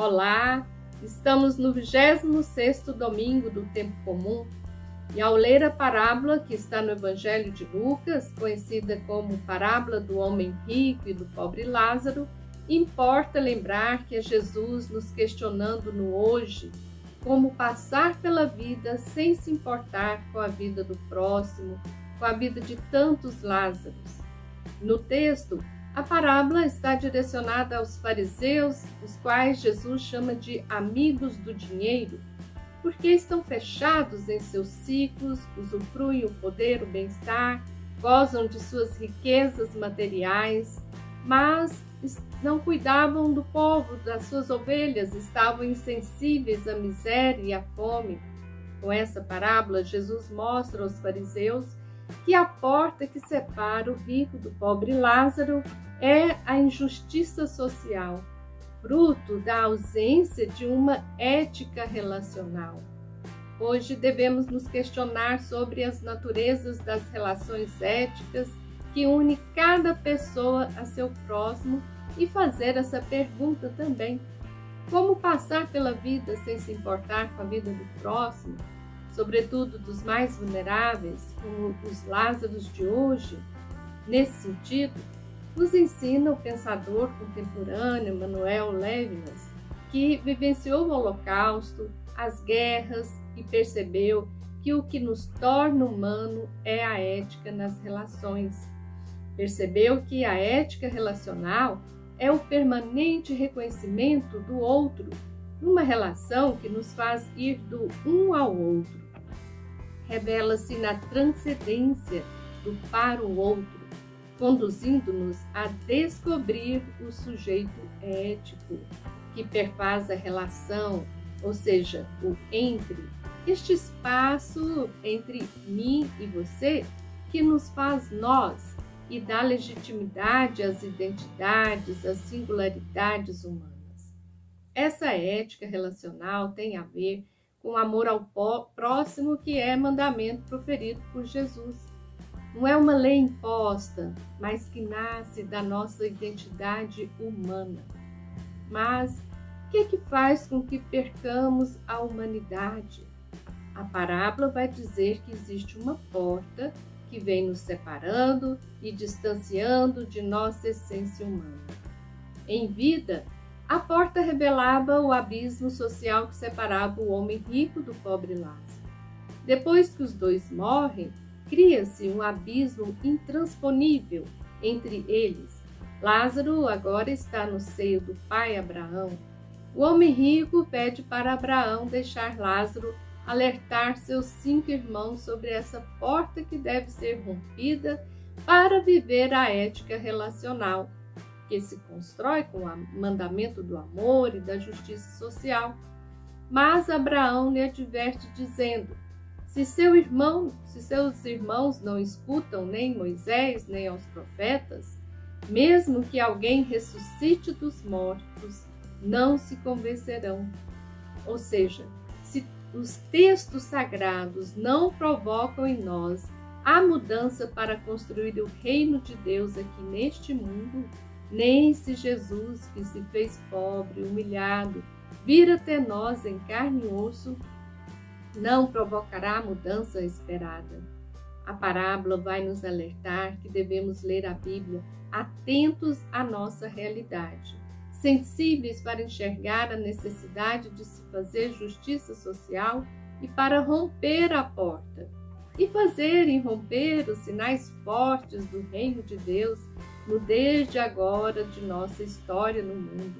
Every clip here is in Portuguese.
Olá, estamos no 26º domingo do tempo comum e ao ler a parábola que está no Evangelho de Lucas, conhecida como parábola do homem rico e do pobre Lázaro, importa lembrar que é Jesus nos questionando no hoje como passar pela vida sem se importar com a vida do próximo, com a vida de tantos Lázaros. No texto, a parábola está direcionada aos fariseus, os quais Jesus chama de amigos do dinheiro, porque estão fechados em seus ciclos, usufruem o poder, o bem-estar, gozam de suas riquezas materiais, mas não cuidavam do povo, das suas ovelhas, estavam insensíveis à miséria e à fome. Com essa parábola, Jesus mostra aos fariseus que a porta que separa o rico do pobre Lázaro é a injustiça social, fruto da ausência de uma ética relacional. Hoje devemos nos questionar sobre as naturezas das relações éticas que une cada pessoa a seu próximo e fazer essa pergunta também: como passar pela vida sem se importar com a vida do próximo, sobretudo dos mais vulneráveis, como os Lázaros de hoje? Nesse sentido, nos ensina o pensador contemporâneo Manuel Levinas, que vivenciou o Holocausto, as guerras e percebeu que o que nos torna humano é a ética nas relações. Percebeu que a ética relacional é o permanente reconhecimento do outro, numa relação que nos faz ir do um ao outro. Revela-se na transcendência do para o outro, conduzindo-nos a descobrir o sujeito ético, que perfaz a relação, ou seja, o entre, este espaço entre mim e você que nos faz nós e dá legitimidade às identidades, às singularidades humanas. Essa ética relacional tem a ver com o amor ao próximo, que é mandamento proferido por Jesus. Não é uma lei imposta, mas que nasce da nossa identidade humana. Mas o que é que faz com que percamos a humanidade? A parábola vai dizer que existe uma porta que vem nos separando e distanciando de nossa essência humana. Em vida, a porta revelava o abismo social que separava o homem rico do pobre Lázaro. Depois que os dois morrem, cria-se um abismo intransponível entre eles. Lázaro agora está no seio do pai Abraão. O homem rico pede para Abraão deixar Lázaro alertar seus 5 irmãos sobre essa porta que deve ser rompida para viver a ética relacional, que se constrói com o mandamento do amor e da justiça social. Mas Abraão lhe adverte dizendo: se seus irmãos não escutam nem Moisés, nem aos profetas, mesmo que alguém ressuscite dos mortos, não se convencerão. Ou seja, se os textos sagrados não provocam em nós a mudança para construir o reino de Deus aqui neste mundo, nem se Jesus, que se fez pobre, humilhado, vir até nós em carne e osso, não provocará a mudança esperada. A parábola vai nos alertar que devemos ler a Bíblia atentos à nossa realidade, sensíveis para enxergar a necessidade de se fazer justiça social e para romper a porta, e fazer irromper os sinais fortes do reino de Deus no desde agora de nossa história no mundo.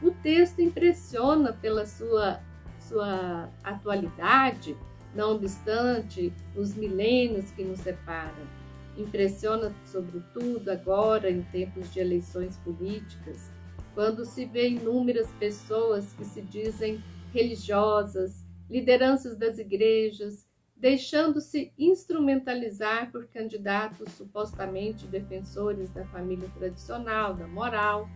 O texto impressiona pela sua atualidade, não obstante os milênios que nos separam. Impressiona sobretudo agora em tempos de eleições políticas, quando se vê inúmeras pessoas que se dizem religiosas, lideranças das igrejas, deixando-se instrumentalizar por candidatos supostamente defensores da família tradicional, da moral,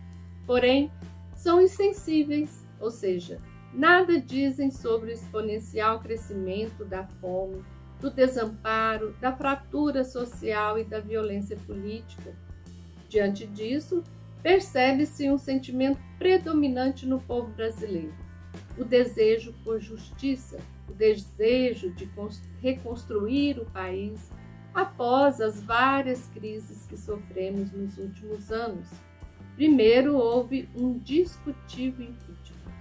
porém são insensíveis, ou seja, nada dizem sobre o exponencial crescimento da fome, do desamparo, da fratura social e da violência política. Diante disso, percebe-se um sentimento predominante no povo brasileiro: o desejo por justiça, o desejo de reconstruir o país após as várias crises que sofremos nos últimos anos. Primeiro houve um discutível impeachment,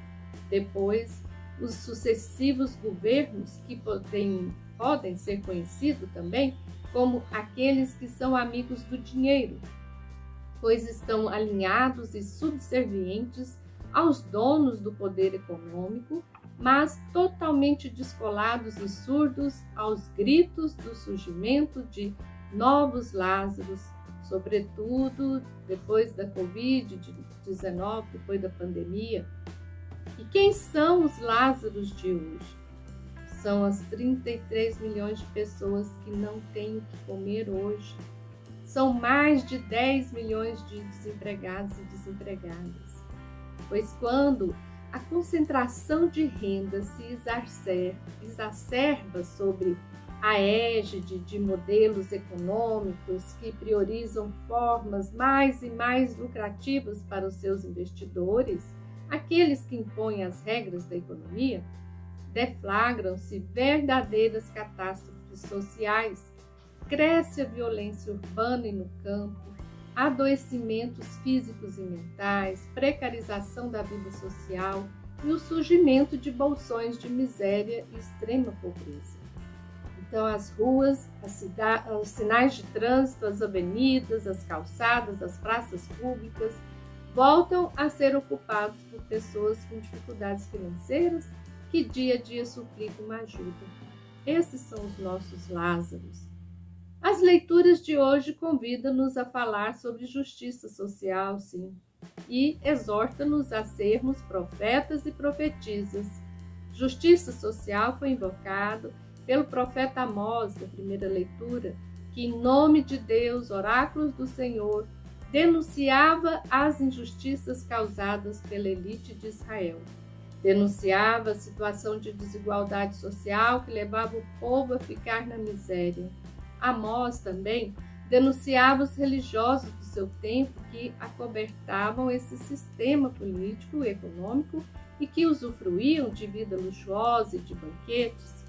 depois os sucessivos governos, que podem ser conhecidos também como aqueles que são amigos do dinheiro, pois estão alinhados e subservientes aos donos do poder econômico, mas totalmente descolados e surdos aos gritos do surgimento de novos Lázaros, sobretudo depois da Covid-19, depois da pandemia. E quem são os Lázaros de hoje? São as 33 milhões de pessoas que não têm o que comer hoje. São mais de 10 milhões de desempregados e desempregadas. Pois quando a concentração de renda se exacerba sobre a égide de modelos econômicos que priorizam formas mais e mais lucrativas para os seus investidores, aqueles que impõem as regras da economia, deflagram-se verdadeiras catástrofes sociais, cresce a violência urbana e no campo, adoecimentos físicos e mentais, precarização da vida social e o surgimento de bolsões de miséria e extrema pobreza. Então, as ruas, os sinais de trânsito, as avenidas, as calçadas, as praças públicas voltam a ser ocupados por pessoas com dificuldades financeiras que dia a dia suplicam uma ajuda. Esses são os nossos Lázaros. As leituras de hoje convidam-nos a falar sobre justiça social, sim, e exorta-nos a sermos profetas e profetisas. Justiça social foi invocado pelo profeta Amós, na primeira leitura, que, em nome de Deus, oráculos do Senhor, denunciava as injustiças causadas pela elite de Israel. Denunciava a situação de desigualdade social que levava o povo a ficar na miséria. Amós também denunciava os religiosos do seu tempo que acobertavam esse sistema político e econômico e que usufruíam de vida luxuosa e de banquetes.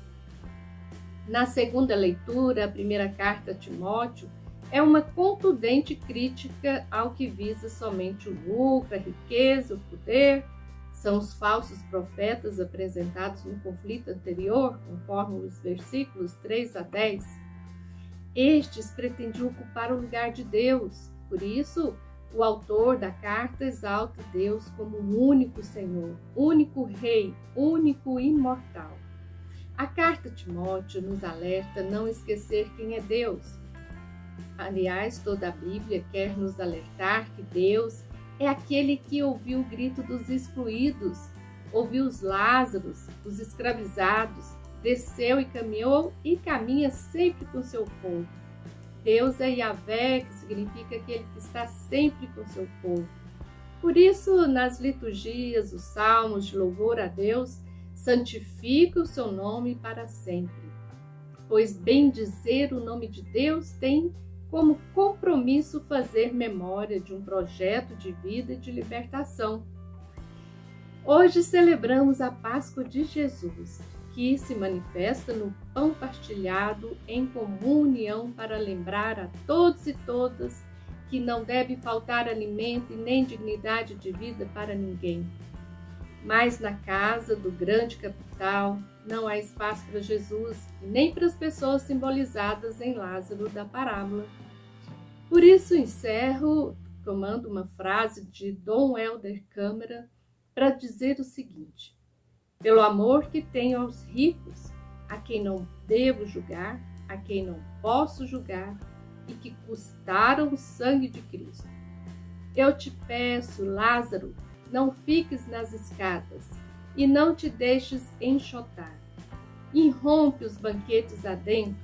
Na segunda leitura, a primeira carta a Timóteo é uma contundente crítica ao que visa somente o lucro, a riqueza, o poder. São os falsos profetas apresentados no conflito anterior, conforme os versículos 3 a 10. Estes pretendiam ocupar o lugar de Deus. Por isso, o autor da carta exalta Deus como o único Senhor, único Rei, único imortal. A carta a Timóteo nos alerta a não esquecer quem é Deus. Aliás, toda a Bíblia quer nos alertar que Deus é aquele que ouviu o grito dos excluídos, ouviu os Lázaros, os escravizados, desceu e caminhou e caminha sempre com seu povo. Deus é Yahvé, que significa aquele que está sempre com seu povo. Por isso, nas liturgias, os salmos de louvor a Deus, santifica o seu nome para sempre. Pois bendizer o nome de Deus tem como compromisso fazer memória de um projeto de vida e de libertação. Hoje celebramos a Páscoa de Jesus, que se manifesta no pão partilhado em comunhão para lembrar a todos e todas que não deve faltar alimento e nem dignidade de vida para ninguém. Mas na casa do grande capital não há espaço para Jesus e nem para as pessoas simbolizadas em Lázaro da parábola. Por isso encerro tomando uma frase de Dom Helder Câmara para dizer o seguinte: pelo amor que tenho aos ricos, a quem não devo julgar, a quem não posso julgar e que custaram o sangue de Cristo. Eu te peço, Lázaro, não fiques nas escadas e não te deixes enxotar. Irrompe os banquetes adentro,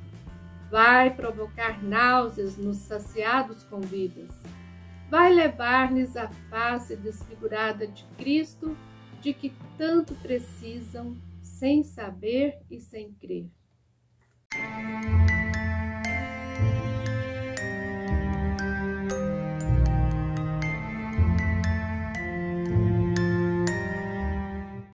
vai provocar náuseas nos saciados convidas, vai levar-lhes a face desfigurada de Cristo, de que tanto precisam, sem saber e sem crer.